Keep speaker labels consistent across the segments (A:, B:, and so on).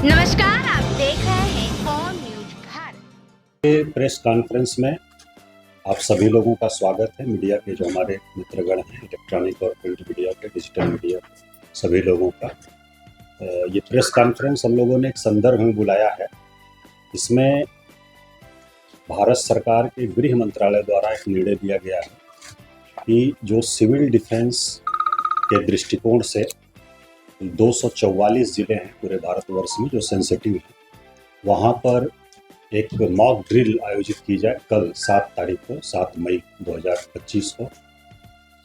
A: नमस्कार, आप देख रहे हैं कौन न्यूज भारत।
B: प्रेस कॉन्फ्रेंस में आप सभी लोगों का स्वागत है। मीडिया के जो हमारे मित्रगण हैं, इलेक्ट्रॉनिक और प्रिंट मीडिया के, डिजिटल मीडिया, सभी लोगों का ये प्रेस कॉन्फ्रेंस हम लोगों ने एक संदर्भ में बुलाया है। इसमें भारत सरकार के गृह मंत्रालय द्वारा एक निर्णय दिया गया है कि जो सिविल डिफेंस के दृष्टिकोण से 244 जिले हैं पूरे भारतवर्ष में जो सेंसिटिव हैं, वहाँ पर एक मॉक ड्रिल आयोजित की जाए कल 7 तारीख को, 7 मई 2025 को।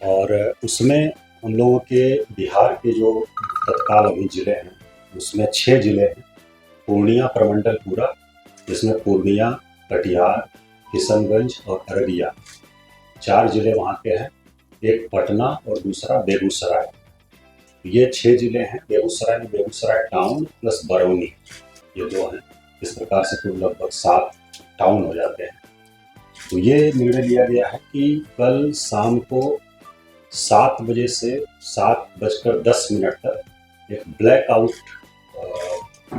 B: और उसमें हम लोगों के बिहार के जो तत्काल अभी जिले हैं उसमें 6 जिले हैं। पूर्णिया प्रमंडल पूरा, जिसमें पूर्णिया, कटिहार, किशनगंज और अररिया 4 जिले वहाँ के हैं। एक पटना और दूसरा बेगूसराय। ये 6 जिले हैं। बेगूसराय टाउन प्लस बरौनी, ये 2 हैं। इस प्रकार से कुल लगभग 7 टाउन हो जाते हैं। तो ये निर्णय लिया गया है कि कल शाम को 7 बजे से 7:10 तक एक ब्लैकआउट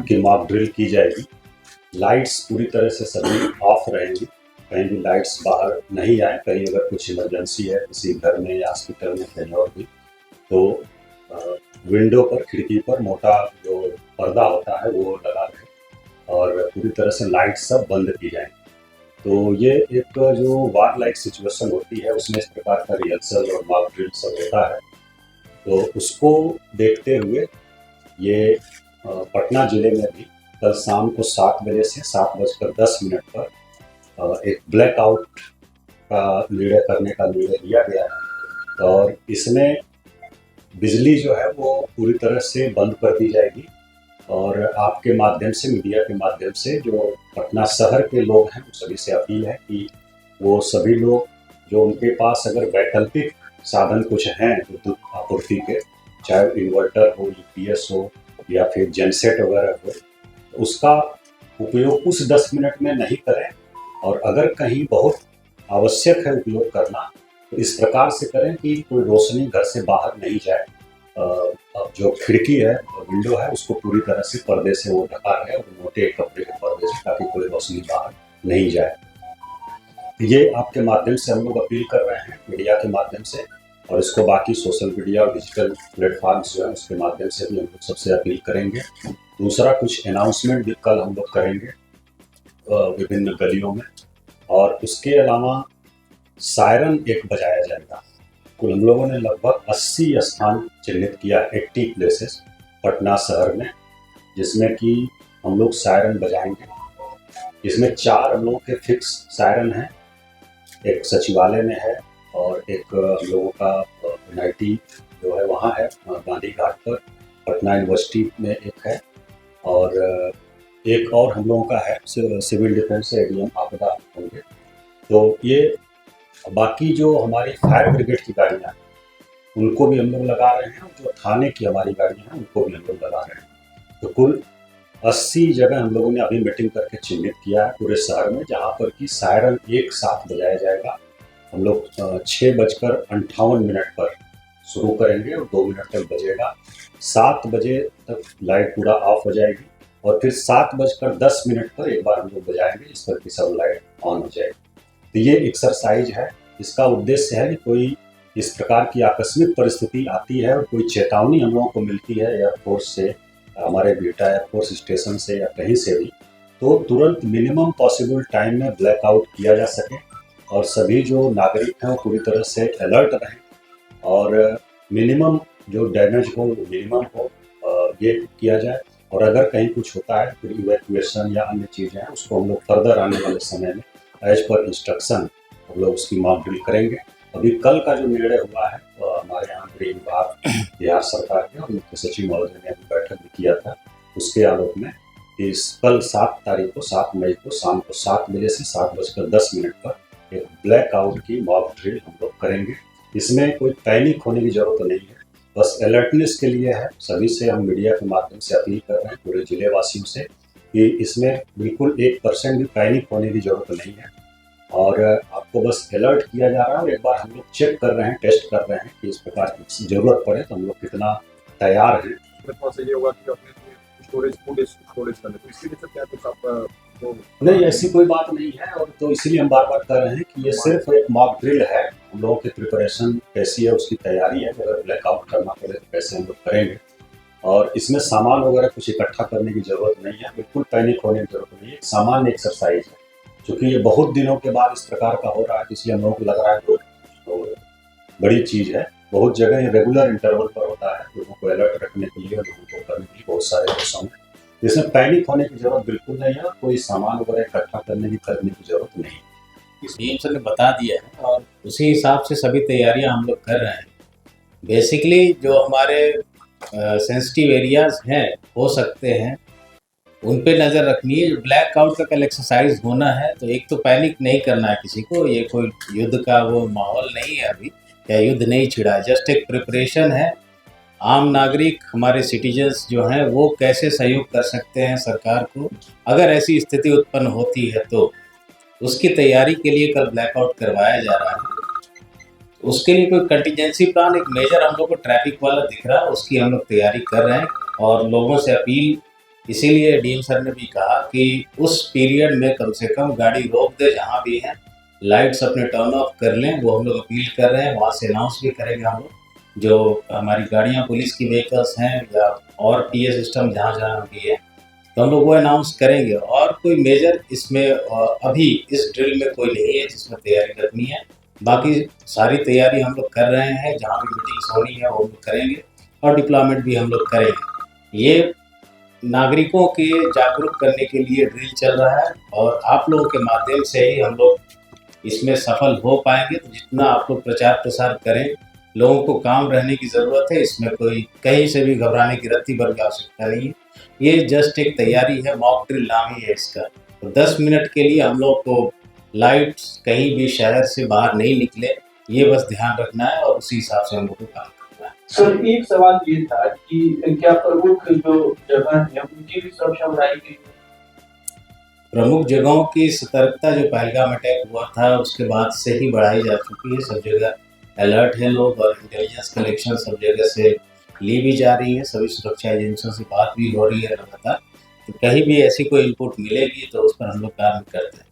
B: की मॉक ड्रिल की जाएगी। लाइट्स पूरी तरह से सभी ऑफ रहेंगी, कहीं भी लाइट्स बाहर नहीं आए। कहीं अगर कुछ इमरजेंसी है किसी घर में या हॉस्पिटल में कहीं और भी, तो विंडो पर, खिड़की पर मोटा जो पर्दा होता है वो लगा रहे और पूरी तरह से लाइट सब बंद की जाए। तो ये एक जो वार लाइक सिचुएशन होती है उसमें इस प्रकार का रिहर्सल और मॉक ड्रिल सब होता है। तो उसको देखते हुए ये पटना जिले में भी कल शाम को 7 बजे से 7:10 पर एक ब्लैकआउट का निर्णय करने का निर्णय लिया गया है। और इसमें बिजली जो है वो पूरी तरह से बंद कर दी जाएगी। और आपके माध्यम से, मीडिया के माध्यम से, जो पटना शहर के लोग हैं उन सभी से अपील है कि वो सभी लोग जो उनके पास अगर वैकल्पिक साधन कुछ हैं विद्युत आपूर्ति के, चाहे इन्वर्टर हो, यूपीएस हो या फिर जेनसेट वगैरह हो, उसका उपयोग उस 10 मिनट में नहीं करें। और अगर कहीं बहुत आवश्यक है उपयोग करना तो इस प्रकार से करें कि कोई रोशनी घर से बाहर नहीं जाए। जो खिड़की है, विंडो है, उसको पूरी तरह से पर्दे से वो ढका है, और मोटे कपड़े के पर्दे से, ताकि कोई रोशनी बाहर नहीं जाए। ये आपके माध्यम से हम लोग अपील कर रहे हैं, मीडिया के माध्यम से, और इसको बाकी सोशल मीडिया और डिजिटल प्लेटफॉर्म्स जो है उसके माध्यम से भी हम लोग सबसे अपील करेंगे। दूसरा, कुछ अनाउंसमेंट भी कल हम लोग करेंगे विभिन्न गलियों में। और उसके अलावा सायरन एक बजाया जाएगा। कुल हम लोगों ने लगभग 80 स्थान चिन्हित किया, 80 प्लेसेस पटना शहर में, जिसमें कि हम लोग सायरन बजाएंगे। इसमें 4 हम लोगों के फिक्स सायरन हैं। एक सचिवालय में है और एक हम लोगों का NIT जो है वहाँ है गांधी घाट पर, पटना यूनिवर्सिटी में एक है, और एक और हम लोगों का है सिविल डिफेंस ADM आपदा होंगे। तो ये बाकी जो हमारी फायर ब्रिगेड की गाड़ियाँ हैं उनको भी हम लोग लगा रहे हैं, और जो थाने की हमारी गाड़ियाँ हैं उनको भी हम लोग लगा रहे हैं। तो कुल 80 जगह हम लोगों ने अभी मीटिंग करके चिन्हित किया है पूरे शहर में, जहाँ पर कि सायरन एक साथ बजाया जाएगा। हम लोग 6:58 पर शुरू करेंगे और 2 मिनट तक बजेगा। 7 बजे तक लाइट पूरा ऑफ हो जाएगी, और फिर 7:10 पर एक बार हम लोग बजाएंगे, इस पर कि सब लाइट ऑन हो जाएगी। तो ये एक्सरसाइज है। इसका उद्देश्य है कि कोई इस प्रकार की आकस्मिक परिस्थिति आती है और कोई चेतावनी हम लोगों को मिलती है एयरफोर्स से, हमारे बेटा एयरफोर्स स्टेशन से या कहीं से भी, तो तुरंत मिनिमम पॉसिबल टाइम में ब्लैकआउट किया जा सके और सभी जो नागरिक हैं वो पूरी तरह से अलर्ट रहें, और मिनिमम जो डैमेज हो वो मिनिमम हो, ये किया जाए। और अगर कहीं कुछ होता है फिर इवैक्यूएशन या अन्य चीज़ें हैं उसको हम लोग फर्दर आने वाले समय में एज पर इंस्ट्रक्शन हम लोग उसकी मॉक ड्रिल करेंगे। अभी कल का जो निर्णय हुआ है हमारे यहाँ गृह विभाग बिहार सरकार के और मुख्य सचिव महोदय ने अभी बैठक भी किया था, उसके आलोक में इस कल 7 तारीख को, 7 मई को शाम को 7 बजे से 7:10 पर एक ब्लैकआउट की मॉक ड्रिल हम लोग करेंगे। इसमें कोई पैनिक होने की जरूरत नहीं है, बस अलर्टनेस के लिए है। सभी से हम मीडिया के माध्यम से अपील कर रहे हैं, पूरे जिले वासियों से, कि इसमें बिल्कुल 1% भी पैनिक होने की जरूरत नहीं है, और आपको बस अलर्ट किया जा रहा है। और एक बार हम लोग चेक कर रहे हैं, टेस्ट कर रहे हैं कि इस प्रकार की जरूरत पड़े तो हम लोग कितना तैयार हैं।
C: ये होगा कि अपने स्टोरेज फूड स्टोरेज करने, तो इसकी वजह से क्या कुछ आपका तो
B: नहीं, ऐसी कोई बात नहीं है, और तो इसीलिए हम बार बार कह रहे हैं कि ये सिर्फ एक मॉक ड्रिल है। हम लोगों की प्रिपरेशन कैसी है, उसकी तैयारी है, अगर ब्लैकआउट करना पड़े तो कैसे हम लोग करेंगे। और इसमें सामान वगैरह कुछ इकट्ठा करने की जरूरत नहीं है, बिल्कुल पैनिक होने की जरूरत नहीं है, सामान्य एक्सरसाइज है। क्योंकि ये बहुत दिनों के बाद इस प्रकार का हो रहा है, इसलिए हम लोगों को लग रहा है तो बड़ी चीज़ है। बहुत जगह ये रेगुलर इंटरवल पर होता है, लोगों को अलर्ट रखने के लिए, लोगों को करने के लिए बहुत सारे देशों में। इसमें पैनिक होने की जरूरत बिल्कुल नहीं है, कोई सामान वगैरह इकट्ठा करने की जरूरत नहीं है।
D: डीएम सर ने बता दिया है और उसी हिसाब से सभी तैयारियां हम लोग कर रहे हैं। बेसिकली जो हमारे सेंसिटिव एरियाज हैं हो सकते हैं, उन पे नज़र रखनी है। जो ब्लैक आउट का कल एक्सरसाइज होना है, तो एक तो पैनिक नहीं करना है किसी को, ये कोई युद्ध का वो माहौल नहीं है अभी, या युद्ध नहीं छिड़ा है, जस्ट एक प्रिपरेशन है। आम नागरिक हमारे सिटीजन्स जो हैं वो कैसे सहयोग कर सकते हैं सरकार को, अगर ऐसी स्थिति उत्पन्न होती है तो उसकी तैयारी के लिए कल ब्लैकआउट करवाया जा रहा है। उसके लिए कोई कंटिजेंसी प्लान, एक मेजर हम लोग को ट्रैफिक वाला दिख रहा है, उसकी हम लोग तैयारी कर रहे हैं। और लोगों से अपील, इसीलिए डीएम सर ने भी कहा कि उस पीरियड में कम से कम गाड़ी रोक दे, जहाँ भी हैं लाइट्स अपने टर्न ऑफ कर लें, वो हम लोग अपील कर रहे हैं। वहाँ से अनाउंस भी करेंगे हम लोग, जो हमारी गाड़ियाँ पुलिस की व्हीकल्स हैं या और पीए सिस्टम जहाँ जहाँ भी है, तो हम लोग वो अनाउंस करेंगे। और कोई मेजर इसमें अभी इस ड्रिल में कोई नहीं है जिसमें तैयारी रखनी है। बाकी सारी तैयारी हम लोग कर रहे हैं, जहाँ भी मीटिंग्स होनी है वो हम लोग करेंगे, और डिप्लॉयमेंट भी हम लोग करेंगे। ये नागरिकों के जागरूक करने के लिए ड्रिल चल रहा है, और आप लोगों के माध्यम से ही हम लोग इसमें सफल हो पाएंगे। तो जितना आप लोग प्रचार प्रसार करें, लोगों को काम रहने की ज़रूरत है, इसमें कोई कहीं से भी घबराने की रत्ती भर की आवश्यकता नहीं है। ये जस्ट एक तैयारी है, मॉक ड्रिल नाम ही है इसका। तो 10 मिनट के लिए हम लोग को लाइट्स कहीं भी शहर से बाहर नहीं निकले, ये बस ध्यान रखना है, और उसी हिसाब से हम लोग को काम करना है।
E: सर, एक सवाल ये था कि क्या प्रमुख जो जगह है उनकी भी सुरक्षा बढ़ाई गई?
D: प्रमुख जगहों की सतर्कता जो पहलगाम अटैक हुआ था उसके बाद से ही बढ़ाई जा चुकी है। सब जगह अलर्ट है लोग, और इंटेलिजेंस कलेक्शन सब जगह से ली भी जा रही है। सभी सुरक्षा एजेंसियों से बात भी हो रही है लगातार। तो कहीं भी ऐसी कोई इनपुट मिलेगी तो उस पर हम लोग काम करते हैं।